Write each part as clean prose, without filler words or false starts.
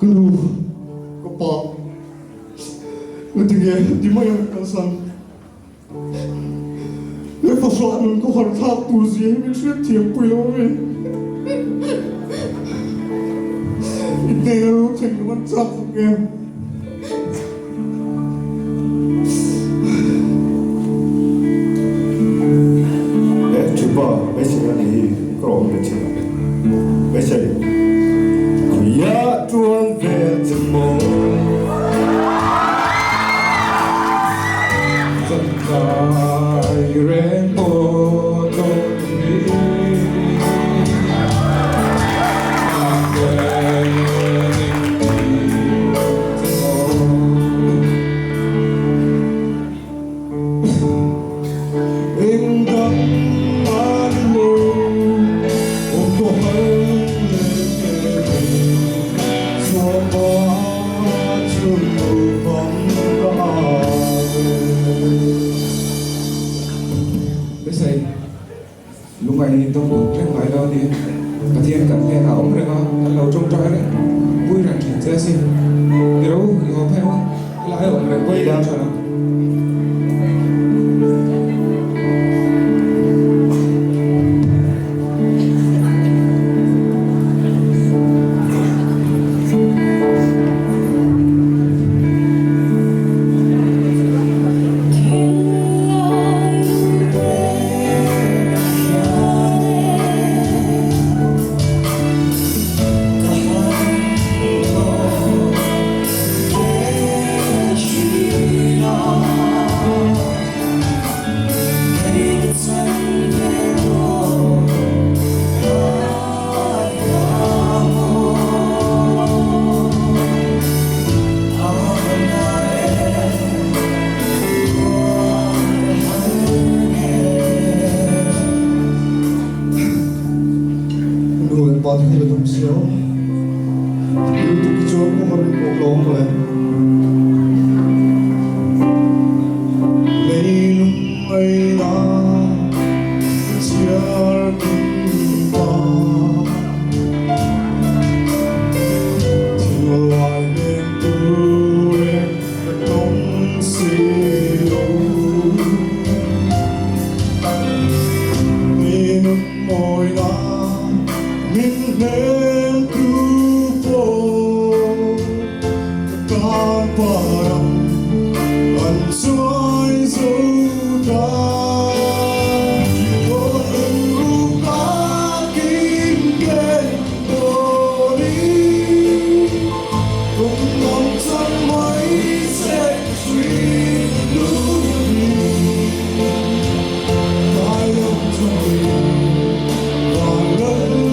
Guru, Gopal, Ngetinggi di mana kasan? Persoalan kau harus tahu sih, ini sudah tiap pulau ini lu cengkeman capnya. Coba besok ni kau baca, baca. Ya Tuhan bertemu. Lúc này tôi cũng đang nói đâu thì cả thiên cả thiên nào cũng được không lâu trông trói đấy vui rằng chuyện dễ xin thì đâu thì họ phải không lại ở lại quay ra cho nó Bạn thì là đồng xíu Yêu tụi cái chốn của mình cũng lộn rồi Lấy lúc ấy đó Chia cùng ta Thì lại nên tu em Và không xíu Đi lúc môi đó Mình nên cứu vô Các bạn Anh xoay dấu ta Ôi em lúc ta kinh kê đồ đi Cùng lòng chân mấy sẽ suy lưu Tại lòng trời Và lời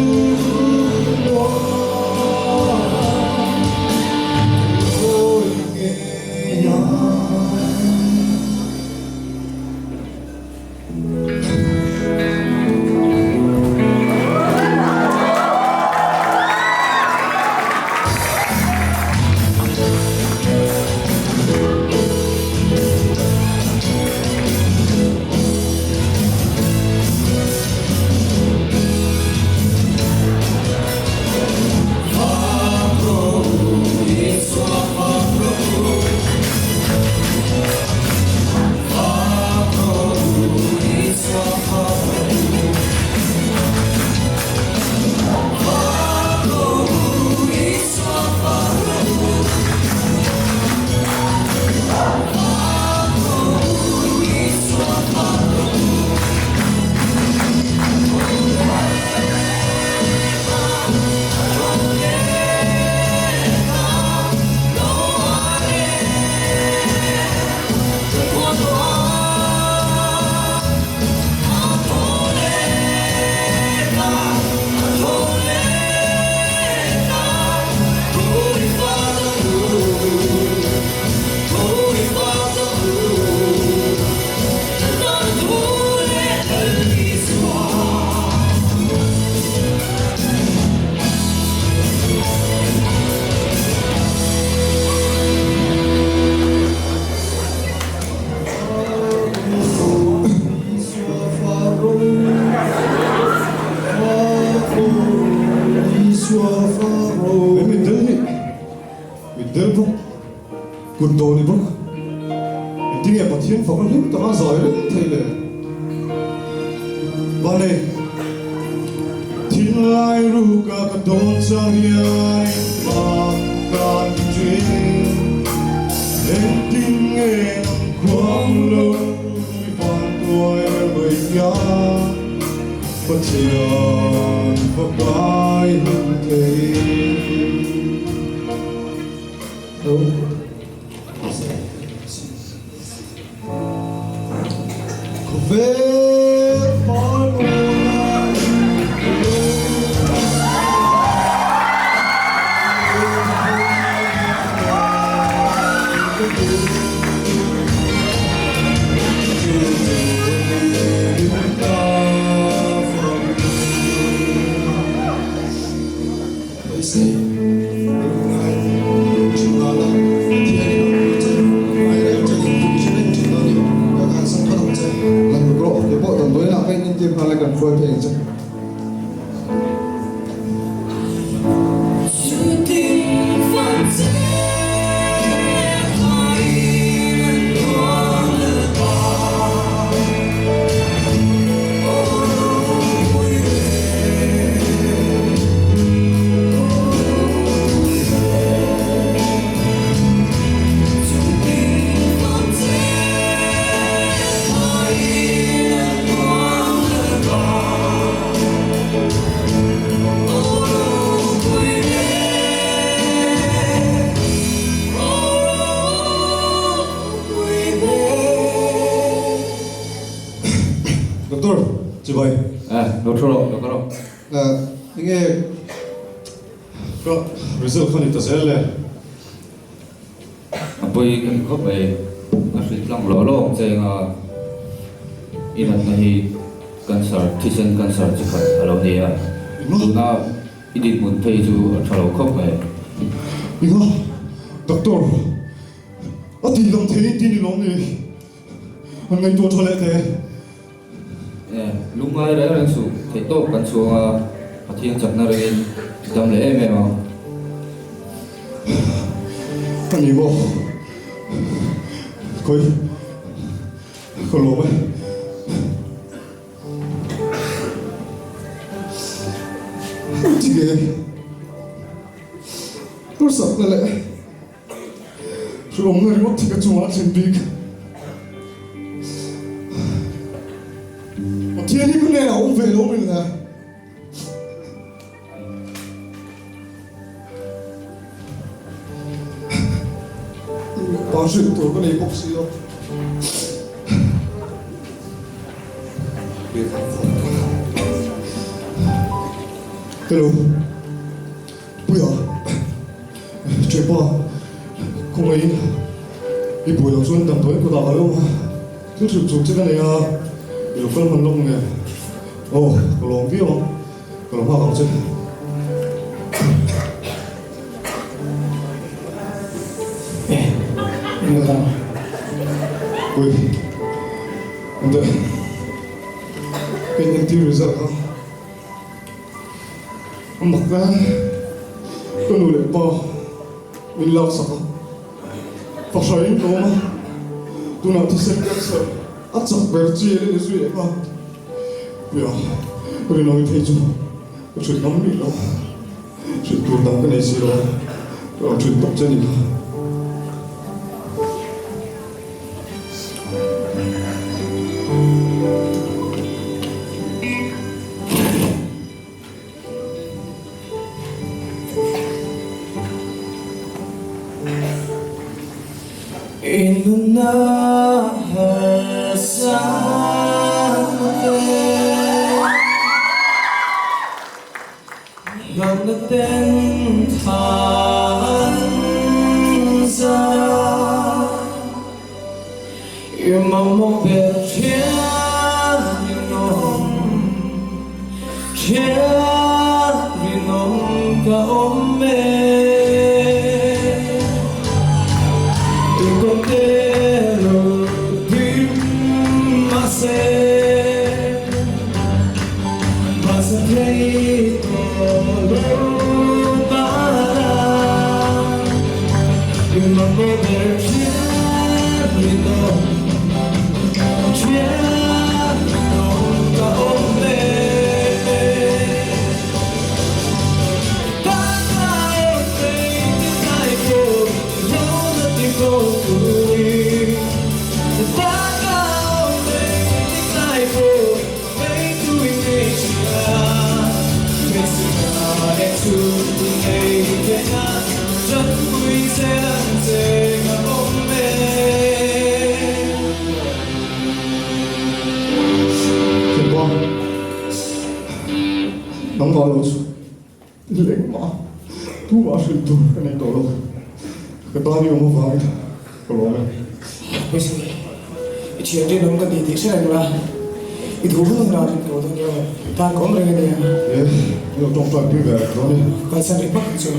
del buk kun do ni buk ting e pathian fa kan lim ta zai re thele ba ne tin lai ru ka ka don sang ya ma ka jin en ting e quang lo mi pan toi bai ya pathian fa kai hum te Doktor, coba ya. Doktor, doktor. Ini kok result kan itu saya lihat. Apa yang kau ngasih lang lolo saya ingat nahi cancer, tishan cancer cepat kalau dia. Guna idit muntai tu kalau kau Iga, doktor. Ati lang teh ini long ni. Angai tu cakap teh. Lumai dah orang su, itu kan suara hati yang cakap narin dalam leh memang. Ani bo, koi, kalau apa? Tiga, terus apa leh? Sudah mengenai waktu tiga cuma sendiri. Dia ni pun dah orang velom lah. Pasal tu kan ikut siapa. Hello, buya, cepa, kau main, ibu yang suan tak tahu aku tak kalau, tu cuci kan ya. Ilu kan menung ya. Oh, kalau dia, kalau apa kamu cek? Ini kan, woi, untuk pengen tiru zaka, maka kan boleh apa, bilang saka, pasal ini kau mah, tu nanti sekian acak berci ini sudah apa? Ya, boleh nanti teju, sudah kami lah, sudah turun ke nasi lah, orang sudah tak jadi lah. Inna bằng nước tên thản ra yêu mong một việc thiên vì nông cả ôm mê con te lo tim mase masa play to lo para Carlos, Legma, du Washington, kan ik toch. Gedaan die omgevangen. Geloof me. Bese, ichi ade nong ka di di sa ngla. Idu bu na rin ko dong yo. Ta kom re ne. Jag tror att du är klar. Ka sa ri pak chu.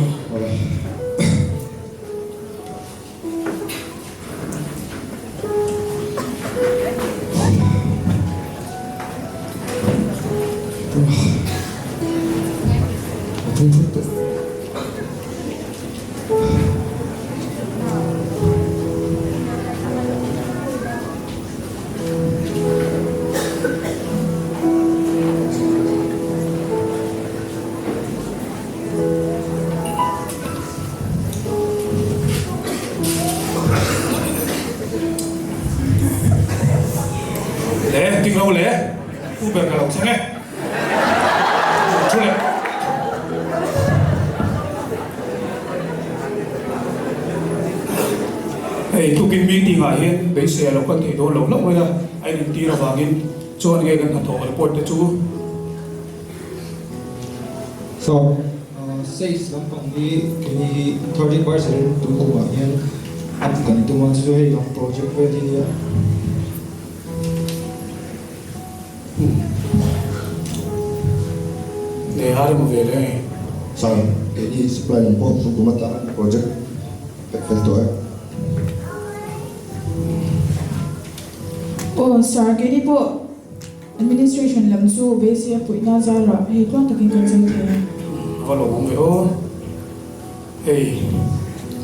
Le, ting lo le. U ber ka lo sa ne. Chu le. Hey, tu kin meeting a hian be se lo kan thei do lo lo mai la ai rin ti ra wangin chuan nge kan tho report te chu So, 6 lampang ni kini 30% tu ko yan at ganito man sa hey yung project pwede niya. ne har mo ve le. Sang, ini supply ng po, kumata project. Perfecto Oh, sir, kini po administration lam su base po ina zara hey tuan takin consult he. Valo mo ve o. Hey,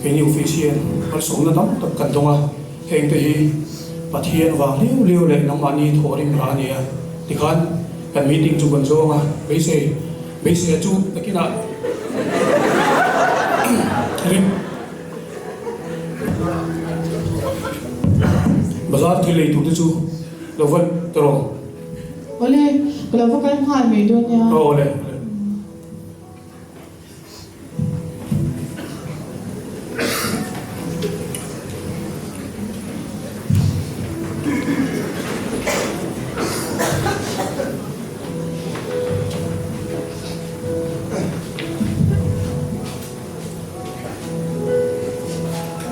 kini official par som na tam tak kan donga. Heng te hi pathian wa liu liu le nam mani thorim ra ni a. Tikhan kan meeting chu kan zo nga base chu takina. Rin bazar thi lei tu te chu lovan tro Ole, kalau bukan hal me donya. o le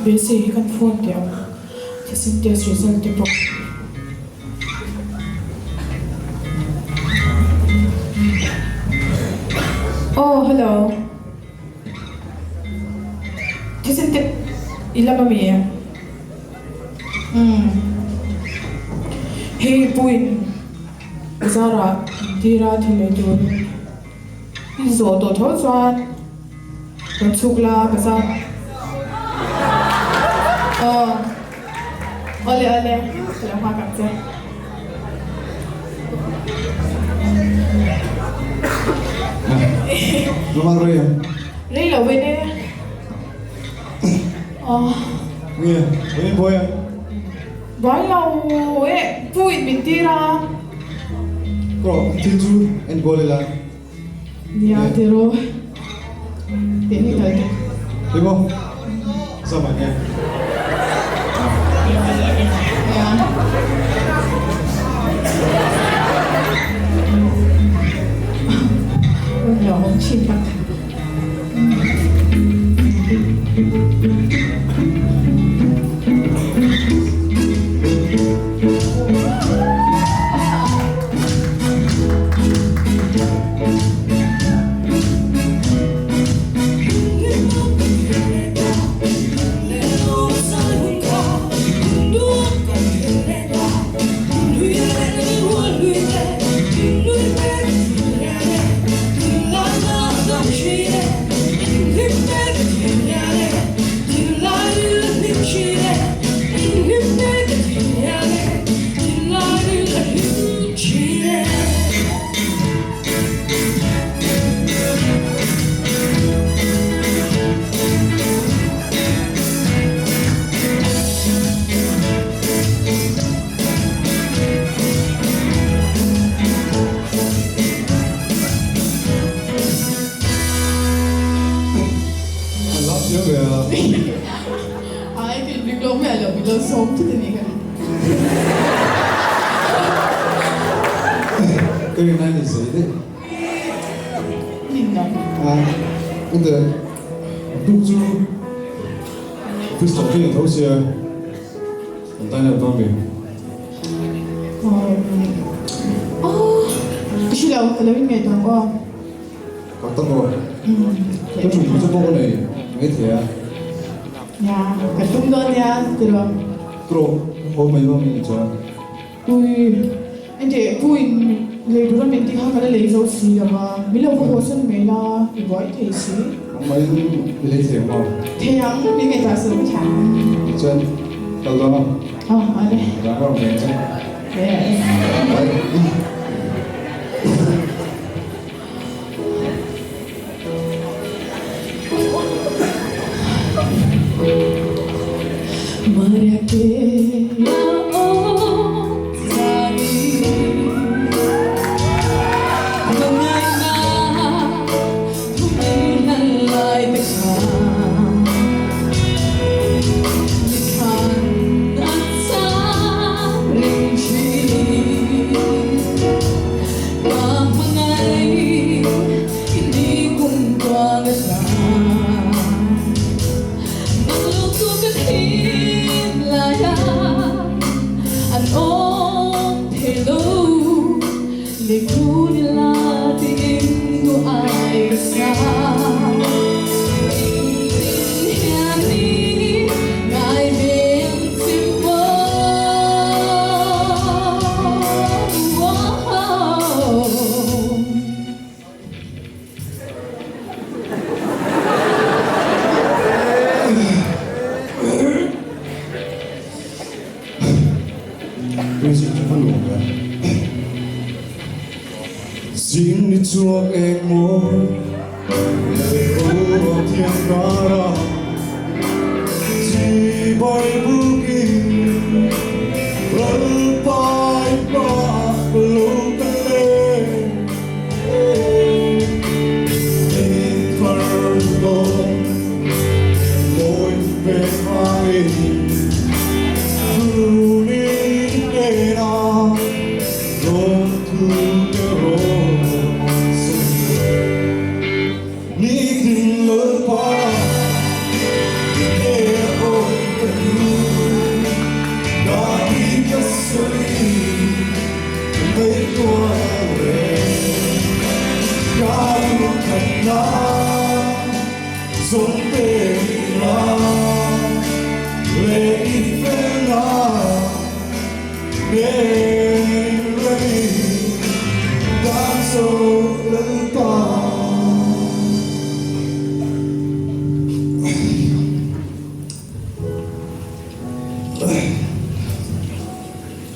Base kan phone dia. Testing test result dia po. Oh, hello. Testing test ilan ba miya? Hey, puin. Zara, tira thile don. Zo to tho chuan. Kan chukla bazar. Ole, sudah makan sih. Nomor Ria. Ray lo ini. Ria, ini boy. Balau, puin mentira. Bro, Tiju and Bolila. Dia tiro. Ini tadi. Ibo, sama ya. Ya. Ya, orang cinta. Ai cái việc lông mẹ là bị lông sống thế này cả. Cái này là gì đấy? 근데 lúc chú cứ sống cái thấu xe tay này con mình cái gì đâu cái lấy ngày toàn qua có tao rồi cái chủ yếu cho này mấy thế à nhà cái trung đơn nha từ đó pro hôm mình cho ui anh chị vui lấy đồ mình thì họ cái lấy dấu xì mà mình lâu có hồ sân mấy là thì gọi thì xí mấy lấy thế mà thế hắn những ngày ta sớm chẳng chân đâu đó ở đây đã không mình chân đấy đấy Maria que cái gì cũng phân luồng riêng đi chuộc em môi để ô thiên ra chỉ bay buki lần bay qua lâu tê in fargo môi về mai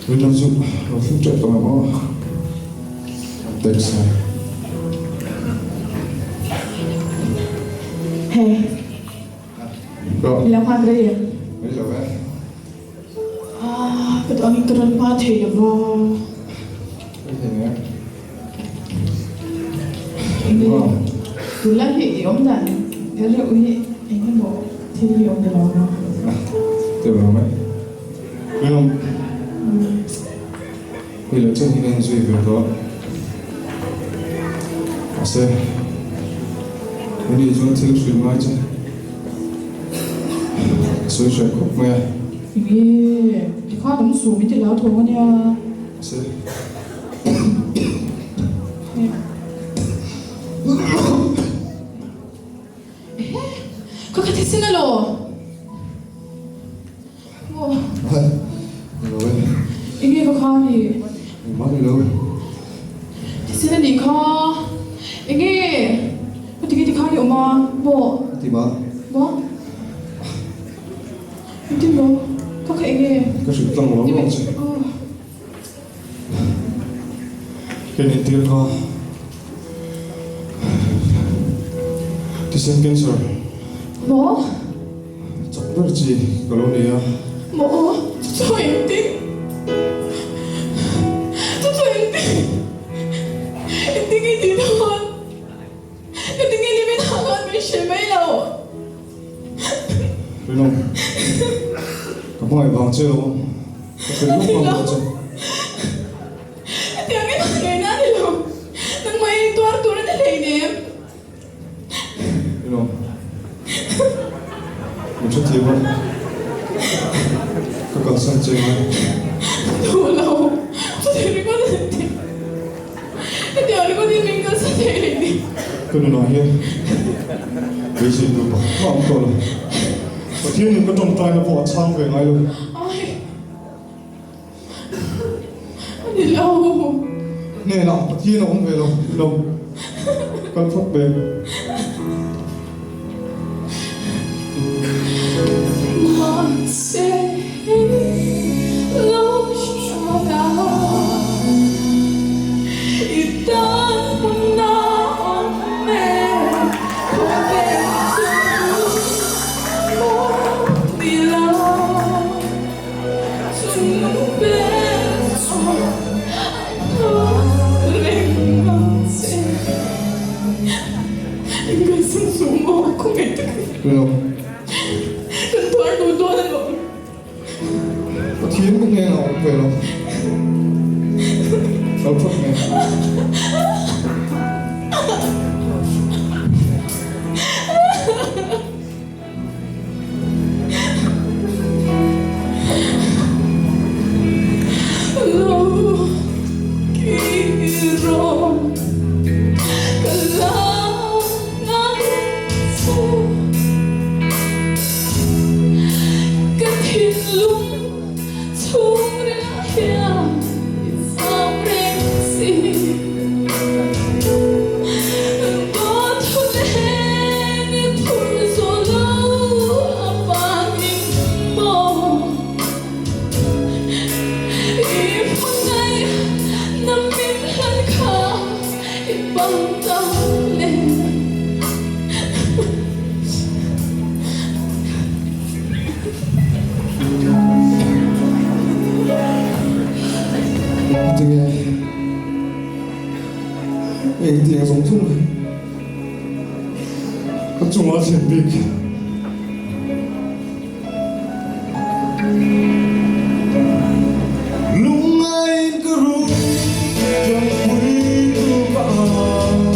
Mình làm dụng nó phút trận tao mà tệ sai hey có làm hoa cái gì mấy giờ vậy cái tụi anh turun pa thì được không cái gì nhé đúng không tú là thì ông dặn cái rượu thì anh có bộ thì ông được không từ nào vậy biết không bây giờ chân nên duy việc đó sẽ đi xuống thiếu suy mai chứ suy chuyện khúc mẹ 이게 네가 너무 수업이 들려 도냐 sẽ 그거 같이 쓰나로 뭐 rồi vậy 이게 그 감이 mất đi đâu 쓰는 네가 이게 어떻게 네가 엄마 뭐 thì mà 뭐? 근데 뭐 그거 이게 có sự tăng lắm không chứ cái này tiếc ha thì xem cancer 뭐? chắc biết gì colonia 뭐? 저 엔딩 저 엔딩 엔딩이 니나와 엔딩이 님이 나가면 실매요 biết không có mọi vòng chưa không có phải lúc vòng chưa tiếng cái bằng ngày nát thì lòng nang may tuar tuar na lay nim mình chút thiệp không có cần sân chơi không 놀라워. 저 데리고 왔는데. 근데 얼굴이 민가 사대리니. cứ nói hiền vì gì tụi bảo không tôi là và thiên những cái trong trai nó bỏ sang về ngay luôn 아이. 아니 라오. nè nào và thiên nó không về đâu đâu con phúc về 마세 로쇼다. 일단 나오네. 고백도 못 빌어. 준비해서 너를 맞지. 이것은 숨어 고백도 được không tôi đủ tôi rồi. và thiên cũng nghe nào không về đâu đâu phúc nghe 너 길어 갈라나서 끝인 룸 소리야 사브렉시 너토네니 풀솔로 아빠니 뭐 이쁜나야 남민한가 이밤달래 되게 tiếng giống chung này có chung là chuyện việc lúc anh cứ rung trong quý cứ vàng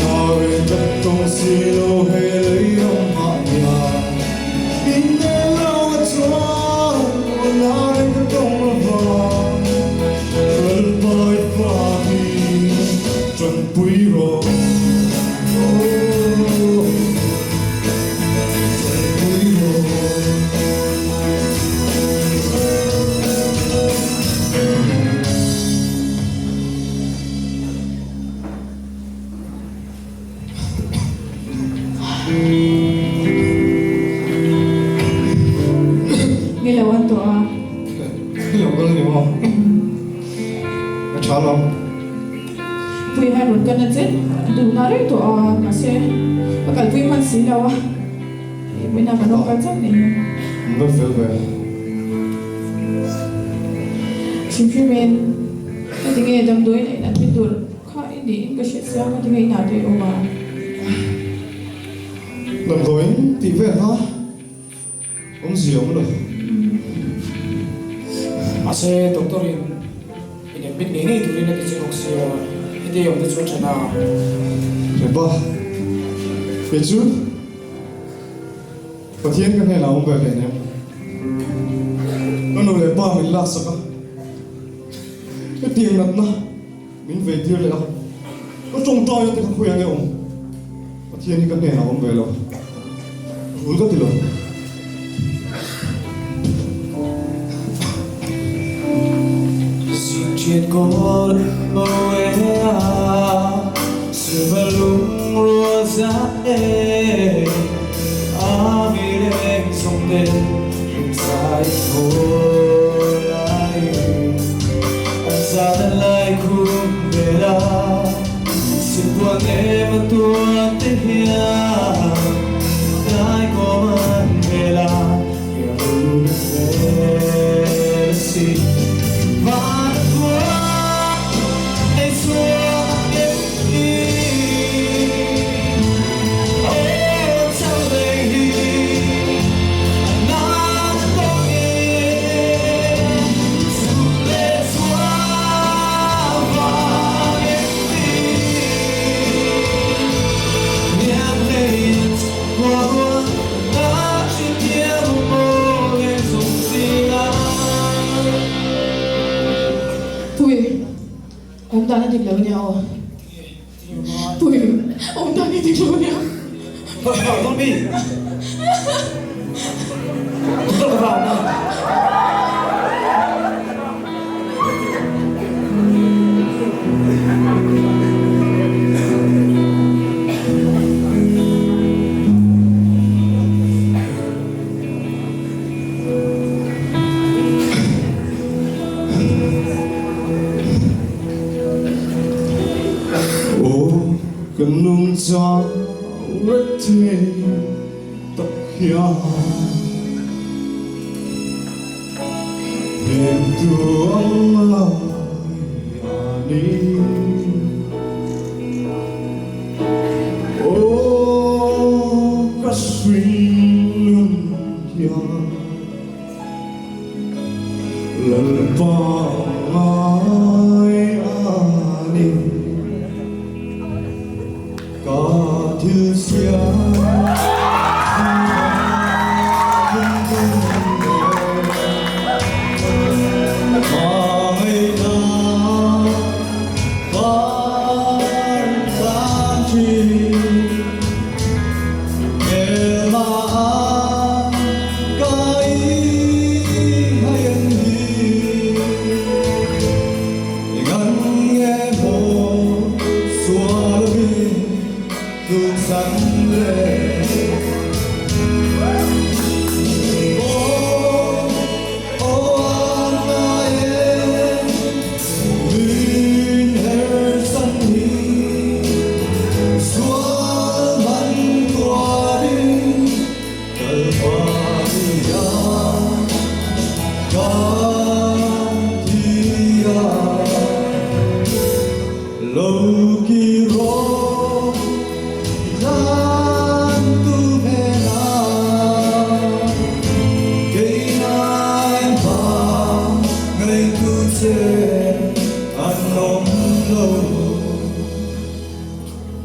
ta về đất trong silo hay lấy ông hạ nhà in nghe lâu ở chua còn ai cứ trong là vàng cơn bơi pha đi trong quý rồi nghe là quan tòa hiểu cái gì không? Nó chán lắm. vui hay rụt cân chết đủ nó đấy tòa mà sẽ và cả vui man xí đâu á bên nào mà nó quan chắc này Nó phải về. chim phi men cái tiếng nghe đâm đuôi này là biết được khỏi đi cái chuyện sao cái tiếng nghe nào thì ông mà Lần tối thì về hả? Ông gì ông được? 마세 독도린 이제 민행이 둘이나 되지 혹시 헤디 영대 쫓아나 Để ba. Về chứ. Có thiên cái này là ông về để nhé. Nó nói để ba mình lạc sao? Cái tiền nặng na. Mình về tiêu lại đâu? Nó trông trai thì không khuyên nghe ông. Có thiên cái này là ông về đâu? Uống cái gì đâu? Chuyện con Moea Sebelum Rosae Amileng Songden Sai Kolai Ansadan Lai Kumbela Situan Ema Tuan Tehia Dai Koman Bela Yahuda Mercy đi lâu nhau Bùi ông ta đi lâu nhau Con đi. Tôi vào nào. Cần nung gió rất thế tập hiểu đêm tuông lời đi ô các suy luôn hiểu lần bỏ ai đi có thứ xưa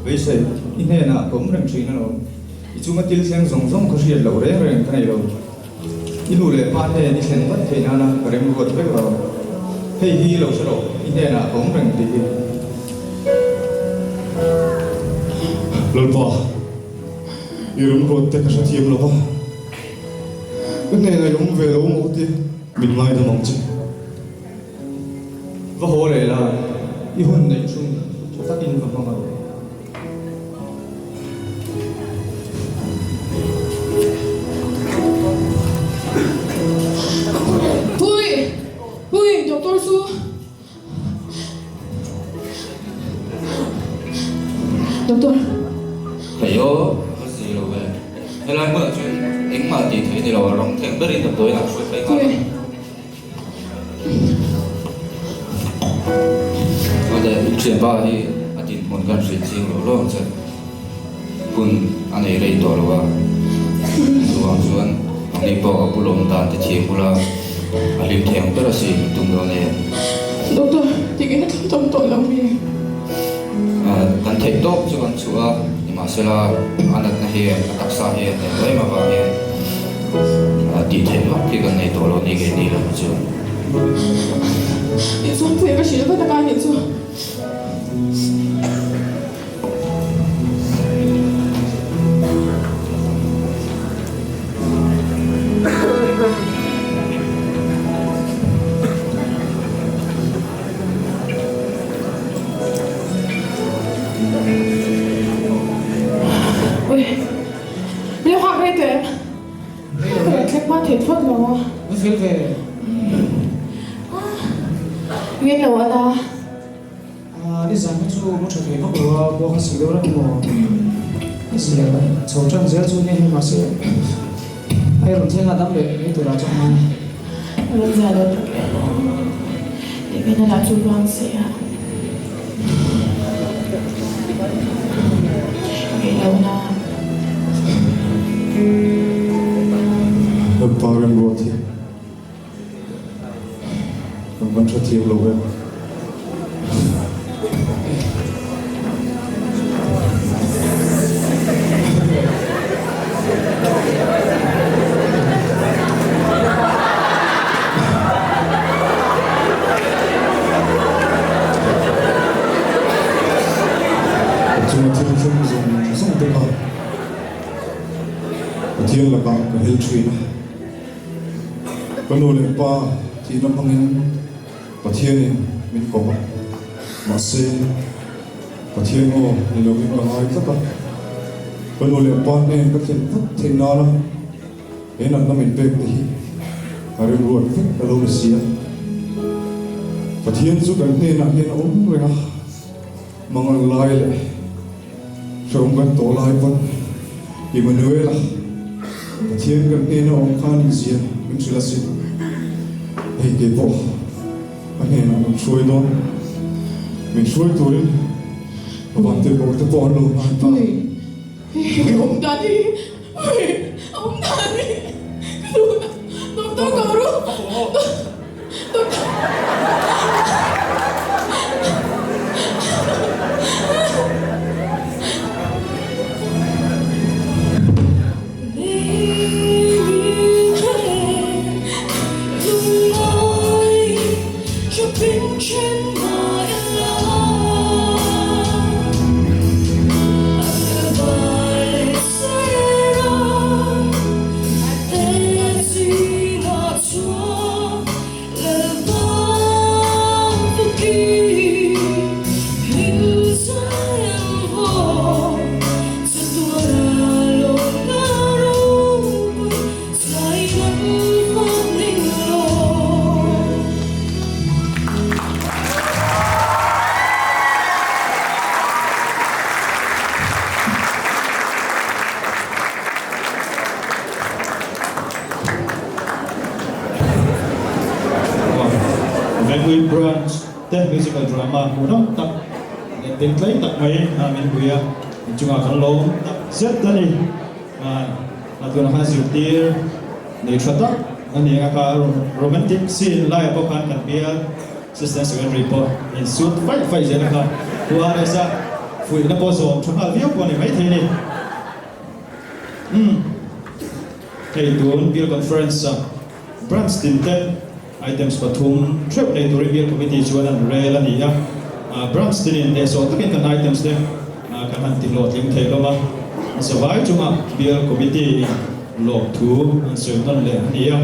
bây giờ in thế nào cũng rèn chuyện nào chúng ta tiêu sang giống giống có gì lâu đấy rồi cái này đâu in lù lệ ba thế đi xem vẫn thế nào là cái em vượt cái vào hay đi lâu sau in thế nào cũng rèn chuyện lần bỏ 이런 것 때까지 팀을 봐. 근데 나 용 외로움 어때? 민마이도 먹지. và hồ này là y hôn này chung cho tác in vào không nào Bùi Bùi doktor su doktor phải yo cái gì rồi về hay là mượn chuyện anh mà thì thấy thì là rong thèm bất đi tập tối là suốt phải Bùi ngon 근데 chuyện ba thì anh tin muốn gần chuyện gì rồi luôn chứ kun anh ấy đây đó là suang suan anh ấy bỏ cái lồng đàn thì chỉ là anh ấy thèm cái gì tung đó này doktor tingin na tong tong lang mi kan thấy tốt chứ còn chúa nhưng mà sẽ là anh ấy hiện đặc sa hiện đấy mà vào hiện đi thêm lắm thì cái này đó là này cái này là chứ Yên xuống Bùi cái gì đó ta can Yên xuống Ui Liệu hoặc đây tuyệt Tuyệt khách mắt thiệt phất rồi Nó phía về. Nguyên lâu anh à Đi giảm cái chú một chút thì không được bố cái gì đâu đó mà. Cái gì là cháu chân dễ chú nên mà sẽ hay làm thế là đâm để tụi nó trong này. Lần ra được Để bên nó là chú Quang sẽ Nguyên lâu anh à 빠른 것 같아. 금방 저 뒤에 올라오고요. Pathian la ka hel thuina kanu le pa ti na pangin Pathian in min ko ma se Pathian o ni lo min ka hai ta ka kanu le pa ne ka chen thak thein na la e na min pek te hi ari ruat thik ka lo sia Pathian chu kan ne na hian om renga mangal lai le trong kan to lai pon Emmanuel Pathian kan ne na om khan zia min chila si hei ke po ane na min shui don min shui turin abang te po lo ta Ông Dani, ông Dani, dokter Guru, dokter. Medway Branch, the musical drama, unang tak, tintlay tak may amin kuya, cunga kalau tak set tadi, atau nak hasil tir, ni cerita, ni agak romantic scene lah apa kan biar sistem secondary po, in suit fight je nak, tuan rasa, fui nak poso, cuma dia pun ni baik ni, hey tuan biar conference, branch tinted. Items pathum trip le to review committee chuan an rel ani ya branch tin in so takin kan items de kan han ti lot lim thei lova so vai chunga bill committee log 2 an so non le ani ya